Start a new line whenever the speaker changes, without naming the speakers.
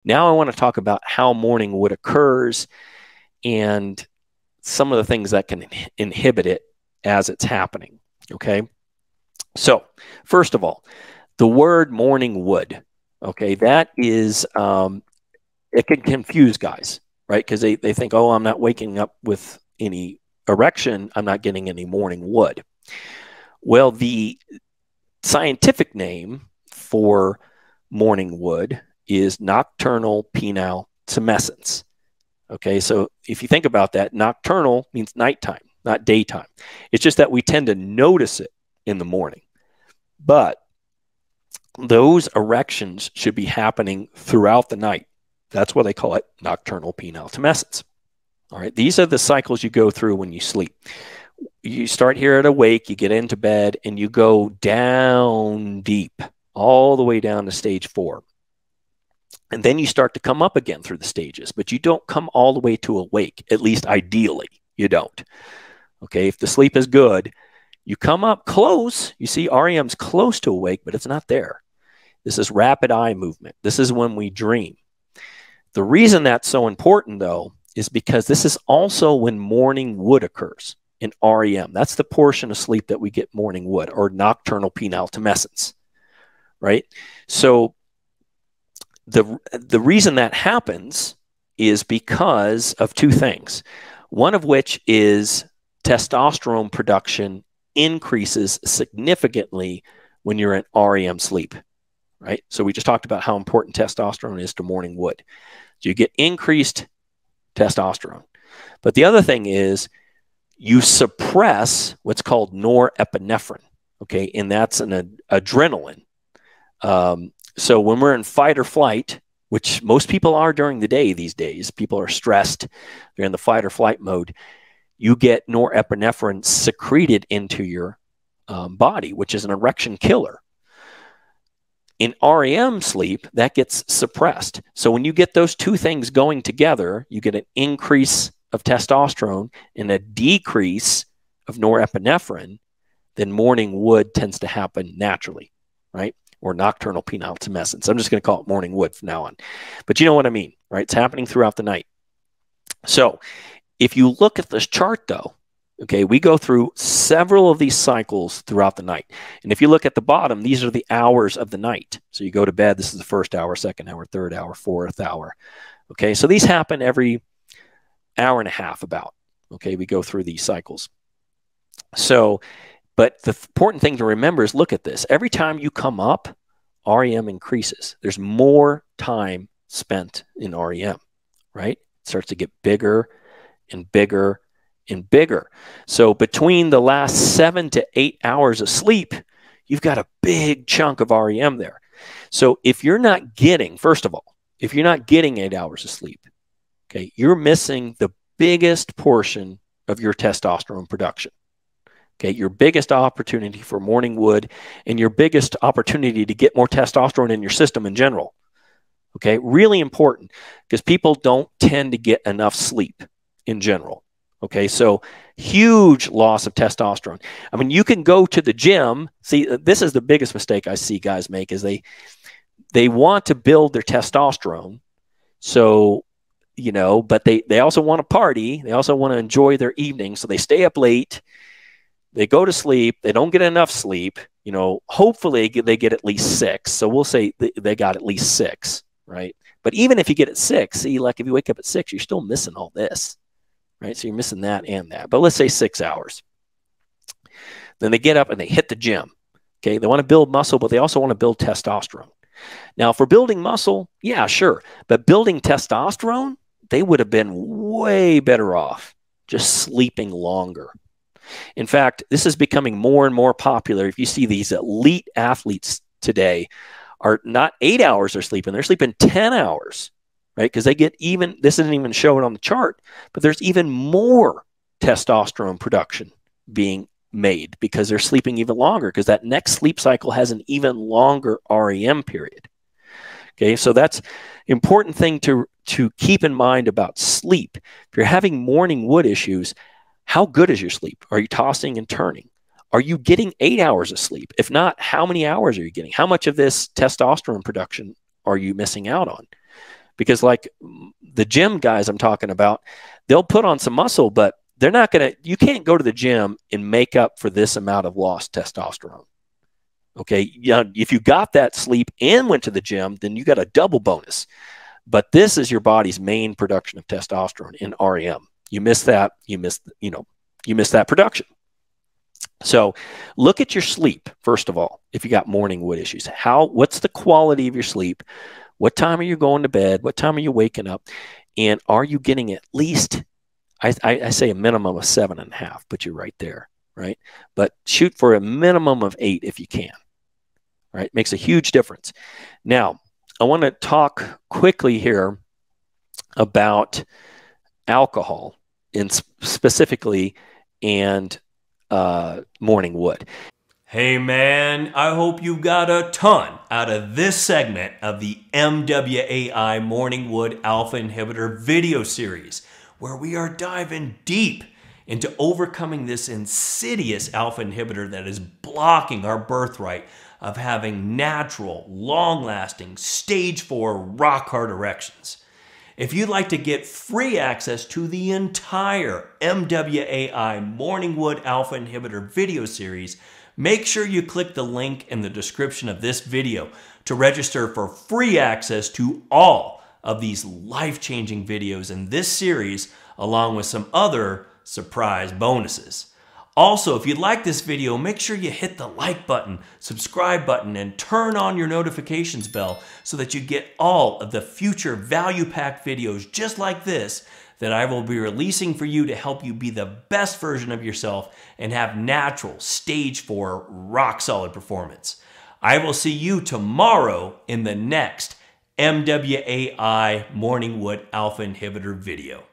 Now I want to talk about how morning wood occurs and some of the things that can inhibit it as it's happening. Okay. So first of all, the word morning wood, okay, that is, it can confuse guys, right? Because they think, oh, I'm not waking up with any erection. I'm not getting any morning wood. Well, the scientific name for morning wood is nocturnal penile tumescence. Okay, so if you think about that, nocturnal means nighttime, not daytime. It's just that we tend to notice it in the morning. But those erections should be happening throughout the night. That's why they call it nocturnal penile tumescence. All right, these are the cycles you go through when you sleep. You start here at awake, you get into bed, and you go down deep, all the way down to stage 4. And then you start to come up again through the stages, but you don't come all the way to awake, at least ideally, you don't. Okay, if the sleep is good, you come up close. You see REM's close to awake, but it's not there. This is rapid eye movement. This is when we dream. The reason that's so important, though, is because this is also when morning wood occurs in REM. That's the portion of sleep that we get morning wood, or nocturnal penile tumescence, right? So the reason that happens is because of two things. One of which is testosterone production increases significantly when you're in REM sleep, right? So we just talked about how important testosterone is to morning wood. So you get increased testosterone. But the other thing is you suppress what's called norepinephrine, okay? And that's an adrenaline. So when we're in fight or flight, which most people are during the day these days, people are stressed, they're in the fight or flight mode, you get norepinephrine secreted into your body, which is an erection killer. In REM sleep, that gets suppressed. So when you get those two things going together, you get an increase of testosterone and a decrease of norepinephrine, then morning wood tends to happen naturally, right? Or nocturnal penile tumescence. I'm just going to call it morning wood from now on. But you know what I mean, right? It's happening throughout the night. So if you look at this chart, though, okay, we go through several of these cycles throughout the night. And if you look at the bottom, these are the hours of the night. So you go to bed, this is the first hour, second hour, third hour, fourth hour. Okay, so these happen every hour and a half about. Okay, we go through these cycles. So, but the important thing to remember is look at this. Every time you come up, REM increases. There's more time spent in REM, right? It starts to get bigger and bigger and bigger. So between the last 7 to 8 hours of sleep, you've got a big chunk of REM there. So if you're not getting, first of all, if you're not getting 8 hours of sleep, okay, you're missing the biggest portion of your testosterone production. Okay, your biggest opportunity for morning wood and your biggest opportunity to get more testosterone in your system in general. Okay, really important because people don't tend to get enough sleep in general. Okay, so huge loss of testosterone. I mean, you can go to the gym. See, this is the biggest mistake I see guys make is they want to build their testosterone. So, you know, but they also want to party. They also want to enjoy their evening. So they stay up late. They go to sleep. They don't get enough sleep. You know, hopefully they get at least 6. So we'll say they got at least 6, right? But even if you get at 6, see, like if you wake up at 6, you're still missing all this, right? So you're missing that and that. But let's say 6 hours. Then they get up and they hit the gym. Okay, they want to build muscle, but they also want to build testosterone. Now, for building muscle, yeah, sure. But building testosterone, they would have been way better off just sleeping longer. In fact, this is becoming more and more popular. If you see these elite athletes today are not 8 hours they're sleeping, they're sleeping 10 hours, right? Because they get even, this isn't even showing on the chart, but there's even more testosterone production being made because they're sleeping even longer because that next sleep cycle has an even longer REM period. Okay, so that's important thing to keep in mind about sleep. If you're having morning wood issues, how good is your sleep? Are you tossing and turning? Are you getting 8 hours of sleep? If not, how many hours are you getting? How much of this testosterone production are you missing out on? Because like the gym guys I'm talking about, they'll put on some muscle, but they're not going to, you can't go to the gym and make up for this amount of lost testosterone. Okay. Yeah. If you got that sleep and went to the gym, then you got a double bonus. But this is your body's main production of testosterone in REM. You miss that, you miss that production. So look at your sleep, first of all, if you got morning wood issues. What's the quality of your sleep? What time are you going to bed? What time are you waking up? And are you getting at least, I say a minimum of 7.5, but you're right there, right? But shoot for a minimum of 8 if you can, right? Makes a huge difference. Now, I want to talk quickly here about alcohol specifically and morning wood. Hey man, I hope you got a ton out of this segment of the MWAI Morning Wood Alpha Inhibitor video series, where we are diving deep into overcoming this insidious alpha inhibitor that is blocking our birthright of having natural, long-lasting, stage 4 rock-hard erections. If you'd like to get free access to the entire MWAI Morning Wood Alpha Inhibitor video series, make sure you click the link in the description of this video to register for free access to all of these life-changing videos in this series, along with some other surprise bonuses. Also, if you like this video, make sure you hit the like button, subscribe button, and turn on your notifications bell so that you get all of the future value-packed videos just like this that I will be releasing for you to help you be the best version of yourself and have natural, stage 4, rock-solid performance. I will see you tomorrow in the next MWAI Morning Wood Alpha Inhibitor video.